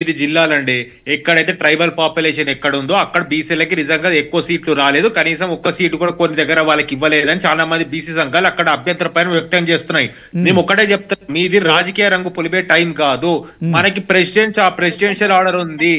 ఇది జిల్లాలండి. ఎక్కడైతే tribal population ఎక్కడుందో అక్కడ బీసీలకి నిజంగా ఎక్కువ సీట్లు రాలేదు. కనీసం ఒక్క సీటు కూడా కొన్ని దగ్గర వాళ్ళకి ఇవ్వలేదని చాలా మంది బీసీ సంఘాలు అక్కడ అభ్యంతరపైన వ్యక్తం చేస్తున్నాయి. మేము ఒకటే చెప్తాం, మీది రాజకీయ రంగు పులిపే టైం కాదు. మనకి ప్రెసిడెన్షియల్ ఆర్డర్ ఉంది.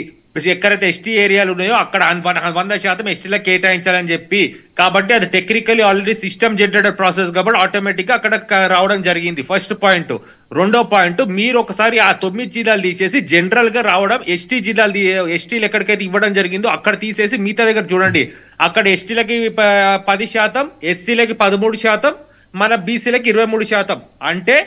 ఎక్కడైతే ఎస్టీ ఏరియాలు ఉన్నాయో అక్కడ 100% ఎస్టీలకు కేటాయించాలని చెప్పి, కాబట్టి అది technically already system generated process కాబట్టి ఆటోమేటిక్ గా అక్కడ రావడం జరిగింది. First point. రెండో పాయింట్, మీరు ఒకసారి ఆ 9 జిల్లాలు తీసేసి జనరల్ గా రావడం ఎస్టీ జిల్లాలు, ఎస్టీలు ఎక్కడికైతే ఇవ్వడం జరిగిందో అక్కడ తీసేసి మిగతా దగ్గర చూడండి. అక్కడ ఎస్టీలకి 10%, ఎస్సీలకి 13%, మన బీసీలకి 23%. అంటే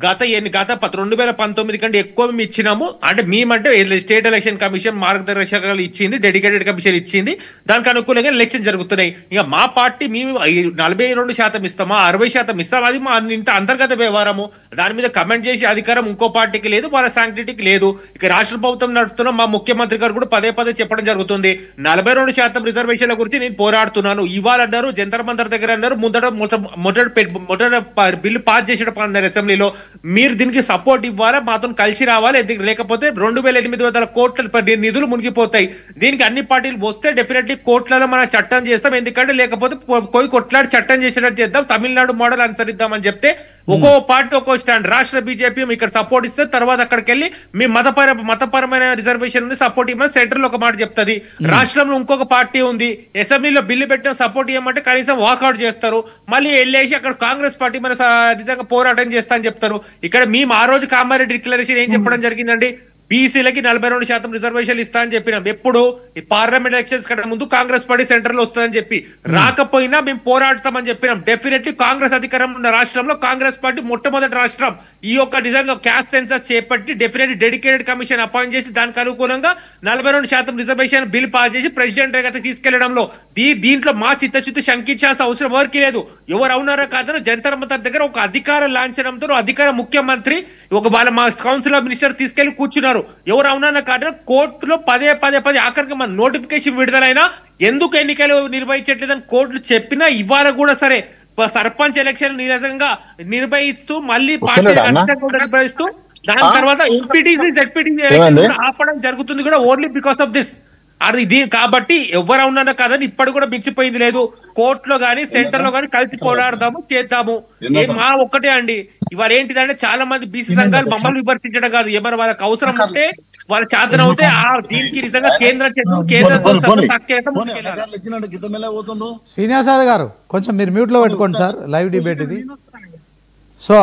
గత 2019 కంటే ఎక్కువ మేము ఇచ్చినాము. అంటే మేమంటే స్టేట్ ఎలక్షన్ కమిషన్ మార్గదర్శకాలు ఇచ్చింది, డెడికేటెడ్ కమిషన్ ఇచ్చింది, దానికి అనుకూలంగా ఎలక్షన్ జరుగుతున్నాయి. ఇక మా పార్టీ మేము 42% ఇస్తామా, 60% ఇస్తామా, అది మా ఇంత అంతర్గత వ్యవహారము. దాని మీద కమెంట్ చేసే అధికారం ఇంకో పార్టీకి లేదు, వాళ్ళ శాంక్టిటీకి లేదు. ఇక రాష్ట్ర ప్రభుత్వం నడుపుతున్న మా ముఖ్యమంత్రి గారు కూడా పదే చెప్పడం జరుగుతుంది. 42% రిజర్వేషన్ల గురించి నేను పోరాడుతున్నాను. ఇవాళ అన్నారు, జంతర్ మంతర్ దగ్గర అన్నారు, మొదట బిల్లు పాస్ చేసిన అసెంబ్లీలో. మీరు దీనికి సపోర్ట్ ఇవ్వాలా, మాతో కలిసి రావాలి. లేకపోతే 2800 కోట్ల నిధులు మునిగిపోతాయి. దీనికి అన్ని పార్టీలు వస్తే డెఫినెట్లీ కోట్లలో మనం చట్టం చేస్తాం. ఎందుకంటే లేకపోతే పోయి కొట్లాడి చట్టం చేసినట్టు చేద్దాం, తమిళనాడు మోడల్ అనుసరిద్దామని చెప్తే ఒక్కో పార్టీ ఒక్కో స్టాండ్. రాష్ట్ర బీజేపీ ఇక్కడ సపోర్ట్ ఇస్తే తర్వాత అక్కడికి వెళ్ళి మీ మతపరమైన రిజర్వేషన్ సపోర్ట్ ఇవ్వమని సెంటర్ లో ఒక మాట చెప్తుంది. రాష్ట్రంలో ఇంకొక పార్టీ ఉంది, అసెంబ్లీలో బిల్లు పెట్టిన సపోర్ట్ ఇవ్వమంటే కనీసం వాకౌట్ చేస్తారు. మళ్ళీ వెళ్ళేసి అక్కడ కాంగ్రెస్ పార్టీ మన నిజంగా పోరాటం చేస్తా అని చెప్తారు. ఇక్కడ మేము ఆ రోజు కామారెడ్డి డిక్లరేషన్ ఏం చెప్పడం జరిగిందండి, బీసీలకి 42% రిజర్వేషన్లు ఇస్తా అని చెప్పినాం. ఎప్పుడు ఈ పార్లమెంట్ ఎలక్షన్స్ కంటే ముందు కాంగ్రెస్ పార్టీ సెంటర్ లో వస్తుందని చెప్పి, రాకపోయినా మేము పోరాడతామని చెప్పినాం. డెఫినెట్లీ కాంగ్రెస్ అధికారం ఉన్న రాష్ట్రంలో కాంగ్రెస్ పార్టీ మొట్టమొదటి రాష్ట్రం ఈ యొక్క నిజంగా క్యాస్ట్ సెన్సస్ చేపట్టి డెఫినెట్లీ డెడికేటెడ్ కమిషన్ అపాయింట్ చేసి దానికి అనుకూలంగా 42% రిజర్వేషన్ బిల్ పాస్ చేసి ప్రెసిడెంట్ దగ్గర తీసుకెళ్లడంలో దీంట్లో మా చిత్తశుద్ధి శంకించాల్సిన అవసరం ఎవరికి లేదు. ఎవరు అవునారో కాదో జంతర్ మంతర్ దగ్గర ఒక అధికార లాంఛనంతో అధికార ముఖ్యమంత్రి వాళ్ళ మా కౌన్సిల్ ఆఫ్ మినిస్టర్ తీసుకెళ్లి కూర్చున్నారు. ఎవరు అవునా కాదు, కోర్టులో పదే ఆఖరికి మన నోటిఫికేషన్ విడుదలైనా ఎందుకు ఎన్నికలు నిర్వహించట్లేదని కోర్టులు చెప్పినా ఇవాళ కూడా సరే సర్పంచ్ ఎలక్షన్ నిజంగా నిర్వహిస్తూ మళ్ళీ నిర్వహిస్తూ దాని తర్వాత ఎంపీటీసీ జెడ్పీటీసీ ఆపడం జరుగుతుంది కూడా ఓన్లీ బికాస్ ఆఫ్ దిస్. అది కాబట్టి ఎవరు ఉన్నారో కాదని ఇప్పటి కూడా మించిపోయింది లేదు. కోర్టులో గానీ సెంటర్ లో గానీ కలిసి పోరాడదాము, చేద్దాము. మా ఒక్కటే అండి, ఇవాళ ఏంటిదంటే చాలా మంది బీసీ సంఘాలు మమ్మల్ని విమర్శించడం కాదు, ఏమైనా వాళ్ళకి అవసరం ఉంటే వాళ్ళ చాదన అవుతే దీనికి నిజంగా శ్రీనివాసరావు గారు కొంచెం మీరు మ్యూట్ లో పెట్టుకోండి సార్, లైవ్ డిబేట్ ఇది. సో